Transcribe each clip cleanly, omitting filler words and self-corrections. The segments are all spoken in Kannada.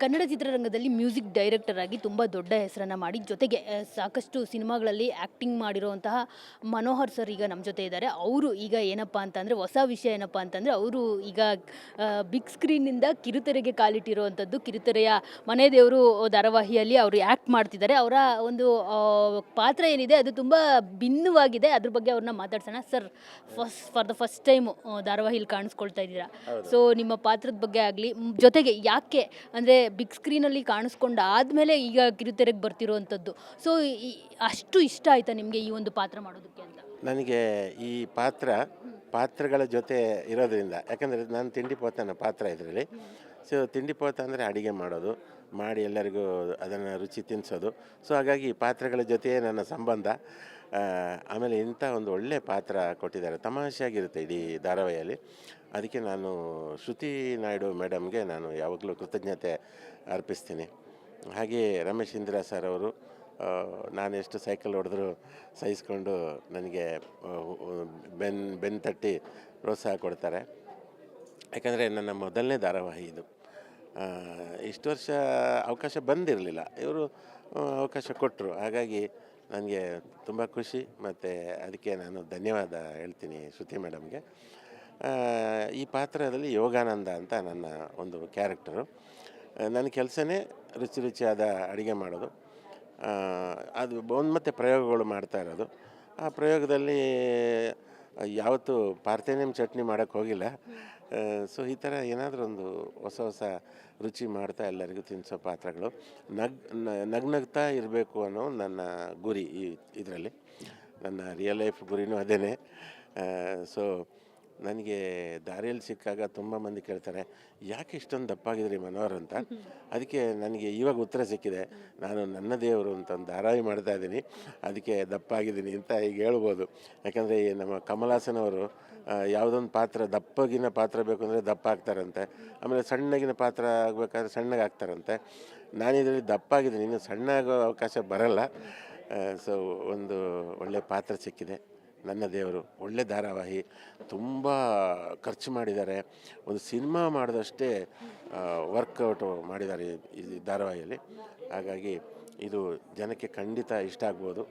ಕನ್ನಡ ಚಿತ್ರರಂಗದಲ್ಲಿ ಮ್ಯೂಸಿಕ್ ಡೈರೆಕ್ಟರ್ ಆಗಿ ತುಂಬ ದೊಡ್ಡ ಹೆಸರನ್ನು ಮಾಡಿ ಜೊತೆಗೆ ಸಾಕಷ್ಟು ಸಿನಿಮಾಗಳಲ್ಲಿ ಆ್ಯಕ್ಟಿಂಗ್ ಮಾಡಿರುವಂತಹ ಮನೋಹರ್ ಸರ್ ಈಗ ನಮ್ಮ ಜೊತೆ ಇದ್ದಾರೆ. ಅವರು ಈಗ ಏನಪ್ಪ ಅಂತಂದರೆ ಹೊಸ ವಿಷಯ ಏನಪ್ಪ ಅಂತಂದರೆ ಅವರು ಈಗ ಬಿಗ್ ಸ್ಕ್ರೀನ್ನಿಂದ ಕಿರುತೆರೆಗೆ ಕಾಲಿಟ್ಟಿರುವಂಥದ್ದು. ಕಿರುತೆರೆಯ ಮನೆ ದೇವರು ಧಾರಾವಾಹಿಯಲ್ಲಿ ಅವರು ಆ್ಯಕ್ಟ್ ಮಾಡ್ತಿದ್ದಾರೆ. ಅವರ ಒಂದು ಪಾತ್ರ ಏನಿದೆ ಅದು ತುಂಬ ಭಿನ್ನವಾಗಿದೆ. ಅದ್ರ ಬಗ್ಗೆ ಅವ್ರನ್ನ ಮಾತಾಡ್ಸೋಣ. Sir, for the first time ಧಾರಾವಾಹಿಲಿ ಕಾಣಿಸ್ಕೊಳ್ತಾ ಇದ್ದೀರಾ. ಸೊ ನಿಮ್ಮ ಪಾತ್ರದ ಬಗ್ಗೆ ಆಗಲಿ, ಜೊತೆಗೆ ಯಾಕೆ ಅಂದರೆ ಬಿಗ್ ಸ್ಕ್ರೀನಲ್ಲಿ ಕಾಣಿಸ್ಕೊಂಡು ಆದಮೇಲೆ ಈಗ ಕಿರುತೆರೆಗೆ ಬರ್ತಿರೋವಂಥದ್ದು. ಸೊ ಅಷ್ಟು ಇಷ್ಟ ಆಯಿತಾ ನಿಮಗೆ ಈ ಒಂದು ಪಾತ್ರ ಮಾಡೋದಕ್ಕೆ ಅಂತ? ನನಗೆ ಈ ಪಾತ್ರಗಳ ಜೊತೆ ಇರೋದ್ರಿಂದ, ಯಾಕಂದರೆ ನಾನು ತಿಂಡಿ ಪೋತನ ಪಾತ್ರ ಇದರಲ್ಲಿ. ಸೊ ತಿಂಡಿ ಪೋತ ಅಂದರೆ ಅಡುಗೆ ಮಾಡೋದು, ಮಾಡಿ ಎಲ್ಲರಿಗೂ ಅದನ್ನು ರುಚಿ ತಿನ್ನಿಸೋದು. ಸೊ ಹಾಗಾಗಿ ಈ ಪಾತ್ರಗಳ ಜೊತೆಯೇ ನನ್ನ ಸಂಬಂಧ. ಆಮೇಲೆ ಇಂಥ ಒಂದು ಒಳ್ಳೆಯ ಪಾತ್ರ ಕೊಟ್ಟಿದ್ದಾರೆ, ತಮಾಷೆಯಾಗಿರುತ್ತೆ ಇಡೀ ಧಾರಾವಾಹಿಯಲ್ಲಿ. ಅದಕ್ಕೆ ನಾನು ಶ್ರುತಿ ನಾಯ್ಡು ಮೇಡಮ್ಗೆ ನಾನು ಯಾವಾಗಲೂ ಕೃತಜ್ಞತೆ ಅರ್ಪಿಸ್ತೀನಿ. ಹಾಗೆಯೇ ರಮೇಶ್ ಇಂದಿರಾ ಸರ್ ಅವರು ನಾನೆಷ್ಟು ಸೈಕಲ್ ಹೊಡೆದ್ರೂ ಸಹಿಸ್ಕೊಂಡು ನನಗೆ ಬೆನ್ನು ತಟ್ಟಿ ಪ್ರೋತ್ಸಾಹ ಕೊಡ್ತಾರೆ. ಯಾಕಂದರೆ ನನ್ನ ಮೊದಲನೇ ಧಾರಾವಾಹಿ ಇದು. ಇಷ್ಟು ವರ್ಷ ಅವಕಾಶ ಬಂದಿರಲಿಲ್ಲ, ಇವರು ಅವಕಾಶ ಕೊಟ್ಟರು. ಹಾಗಾಗಿ ನನಗೆ ತುಂಬ ಖುಷಿ, ಮತ್ತು ಅದಕ್ಕೆ ನಾನು ಧನ್ಯವಾದ ಹೇಳ್ತೀನಿ ಶ್ರುತಿ ಮೇಡಮ್ಗೆ. ಈ ಪಾತ್ರದಲ್ಲಿ ಯೋಗಾನಂದ ಅಂತ ನನ್ನ ಒಂದು ಕ್ಯಾರೆಕ್ಟರು. ನನ್ನ ಕೆಲಸನೇ ರುಚಿ ರುಚಿಯಾದ ಅಡುಗೆ ಮಾಡೋದು. ಅದು ಮತ್ತು ಪ್ರಯೋಗಗಳು ಮಾಡ್ತಾ ಇರೋದು. ಆ ಪ್ರಯೋಗದಲ್ಲಿ ಯಾವತ್ತೂ ಪಾರ್ಥೇನಿಯಂ ಚಟ್ನಿ ಮಾಡೋಕ್ಕೆ ಹೋಗಿಲ್ಲ. ಸೊ ಈ ಥರ ಏನಾದರೂ ಒಂದು ಹೊಸ ಹೊಸ ರುಚಿ ಮಾಡ್ತಾ ಎಲ್ಲರಿಗೂ ತಿನ್ನಿಸೋ ಪಾತ್ರಗಳು. ನಗ್ನಗ್ತಾ ಇರಬೇಕು ಅನ್ನೋ ನನ್ನ ಗುರಿ ಇದರಲ್ಲಿ. ನನ್ನ ರಿಯಲ್ ಲೈಫ್ ಗುರಿನೂ ಅದೇ. ಸೊ ನನಗೆ ದಾರಿಯಲ್ಲಿ ಸಿಕ್ಕಾಗ ತುಂಬ ಮಂದಿ ಕೇಳ್ತಾರೆ, ಯಾಕೆ ಇಷ್ಟೊಂದು ದಪ್ಪಾಗಿದ್ರಿ ಮನೋಹರ್ ಅಂತ. ಅದಕ್ಕೆ ನನಗೆ ಇವಾಗ ಉತ್ತರ ಸಿಕ್ಕಿದೆ. ನಾನು ನನ್ನ ದೇವರು ಅಂತ ಒಂದು ಧಾರಾವಾಹಿ ಮಾಡ್ತಾಯಿದ್ದೀನಿ, ಅದಕ್ಕೆ ದಪ್ಪಾಗಿದ್ದೀನಿ ಅಂತ ಈಗ ಹೇಳ್ಬೋದು. ಯಾಕಂದರೆ ನಮ್ಮ ಕಮಲ್ ಹಾಸನ್ ಅವರು ಯಾವುದೊಂದು ಪಾತ್ರ, ದಪ್ಪಗಿನ ಪಾತ್ರ ಬೇಕು ಅಂದರೆ ದಪ್ಪ ಆಗ್ತಾರಂತೆ, ಆಮೇಲೆ ಸಣ್ಣಗಿನ ಪಾತ್ರ ಆಗಬೇಕಾದ್ರೆ ಸಣ್ಣಗೆ ಆಗ್ತಾರಂತೆ. ನಾನಿದರಲ್ಲಿ ದಪ್ಪಾಗಿದ್ದೀನಿ, ಇನ್ನು ಸಣ್ಣ ಆಗೋ ಅವಕಾಶ ಬರಲ್ಲ. ಸೊ ಒಂದು ಒಳ್ಳೆಯ ಪಾತ್ರ ಸಿಕ್ಕಿದೆ. ನನ್ನ ದೇವರು ಒಳ್ಳೆ ಧಾರಾವಾಹಿ, ತುಂಬ ಖರ್ಚು ಮಾಡಿದ್ದಾರೆ. ಒಂದು ಸಿನಿಮಾ ಮಾಡಿದಷ್ಟೇ ವರ್ಕೌಟು ಮಾಡಿದ್ದಾರೆ ಈ ಧಾರಾವಾಹಿಯಲ್ಲಿ. ಹಾಗಾಗಿ ಇದು ಜನಕ್ಕೆ ಖಂಡಿತ ಇಷ್ಟ ಆಗ್ಬೋದು.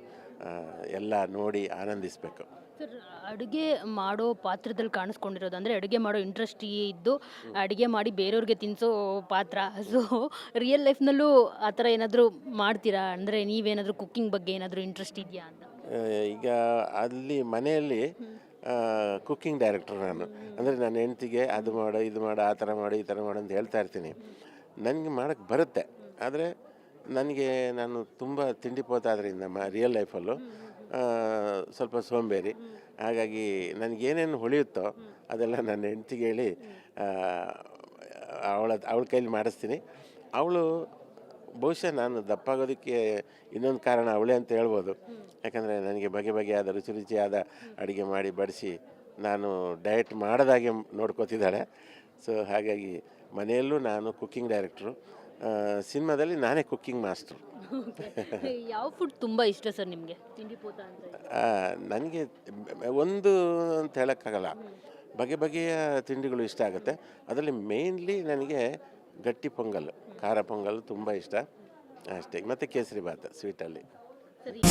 ಎಲ್ಲ ನೋಡಿ ಆನಂದಿಸಬೇಕು. ಸರ್, ಅಡುಗೆ ಮಾಡೋ ಪಾತ್ರದಲ್ಲಿ ಕಾಣಿಸ್ಕೊಂಡಿರೋದು ಅಂದರೆ ಅಡುಗೆ ಮಾಡೋ ಇಂಟ್ರೆಸ್ಟ್ ಇದ್ದು ಅಡುಗೆ ಮಾಡಿ ಬೇರೆಯವ್ರಿಗೆ ತಿನ್ನಿಸೋ ಪಾತ್ರ. ಸೊ ರಿಯಲ್ ಲೈಫ್ನಲ್ಲೂ ಆ ಥರ ಏನಾದರೂ ಮಾಡ್ತೀರಾ? ಅಂದರೆ ನೀವೇನಾದರೂ ಕುಕ್ಕಿಂಗ್ ಬಗ್ಗೆ ಏನಾದರೂ ಇಂಟ್ರೆಸ್ಟ್ ಇದೆಯಾ ಅಂತ? ಈಗ ಅಲ್ಲಿ ಮನೆಯಲ್ಲಿ ಕುಕ್ಕಿಂಗ್ ಡೈರೆಕ್ಟರ್ ನಾನು. ಅಂದರೆ ನನ್ನ ಹೆಂಡ್ತಿಗೆ ಅದು ಮಾಡು, ಇದು ಮಾಡು, ಆ ಥರ ಮಾಡು, ಈ ಥರ ಮಾಡು ಅಂತ ಹೇಳ್ತಾ ಇರ್ತೀನಿ. ನನಗೆ ಮಾಡೋಕ್ಕೆ ಬರುತ್ತೆ, ಆದರೆ ನಾನು ತುಂಬ ತಿಂಡಿ ಪೋತ ಆದ್ದರಿಂದ ರಿಯಲ್ ಲೈಫಲ್ಲೂ ಸ್ವಲ್ಪ ಸೋಂಬೇರಿ. ಹಾಗಾಗಿ ನನಗೇನೇನು ಹೊಳೆಯುತ್ತೋ ಅದೆಲ್ಲ ನನ್ನ ಹೆಂಡ್ತಿಗೆ ಹೇಳಿ ಅವಳ ಕೈಲಿ ಮಾಡಿಸ್ತೀನಿ. ಅವಳು ಬಹುಶಃ ನಾನು ದಪ್ಪಾಗೋದಕ್ಕೆ ಇನ್ನೊಂದು ಕಾರಣ ಅವಳೇ ಅಂತ ಹೇಳ್ಬೋದು. ಯಾಕಂದರೆ ನನಗೆ ಬಗೆ ಬಗೆಯಾದ ರುಚಿ ರುಚಿಯಾದ ಅಡುಗೆ ಮಾಡಿ ಬಡಿಸಿ ನಾನು ಡಯಟ್ ಮಾಡೋದಾಗೆ ನೋಡ್ಕೋತಿದ್ದಾಳೆ. ಸೊ ಹಾಗಾಗಿ ಮನೆಯಲ್ಲೂ ನಾನು ಕುಕ್ಕಿಂಗ್ ಡೈರೆಕ್ಟ್ರು, ಸಿನಿಮಾದಲ್ಲಿ ನಾನೇ ಕುಕ್ಕಿಂಗ್ ಮಾಸ್ಟ್ರು. ಯಾವ ಫುಡ್ ತುಂಬ ಇಷ್ಟ ಸರ್ ನಿಮಗೆ? ತಿಂಡಿ ಪೋತ ಅಂತ ನನಗೆ ಒಂದು ಅಂತ ಹೇಳೋಕ್ಕಾಗಲ್ಲ, ಬಗೆ ಬಗೆಯ ತಿಂಡಿಗಳು ಇಷ್ಟ ಆಗುತ್ತೆ. ಅದರಲ್ಲಿ ಮೇಯ್ನ್ಲಿ ನನಗೆ ಗಟ್ಟಿ ಪೊಂಗಲ್, ಖಾರ ಪೊಂಗಲ್ ತುಂಬ ಇಷ್ಟ ಅಷ್ಟೇ. ಮತ್ತು ಕೇಸರಿ ಭಾತ್ ಸ್ವೀಟಲ್ಲಿ. ಸರಿ.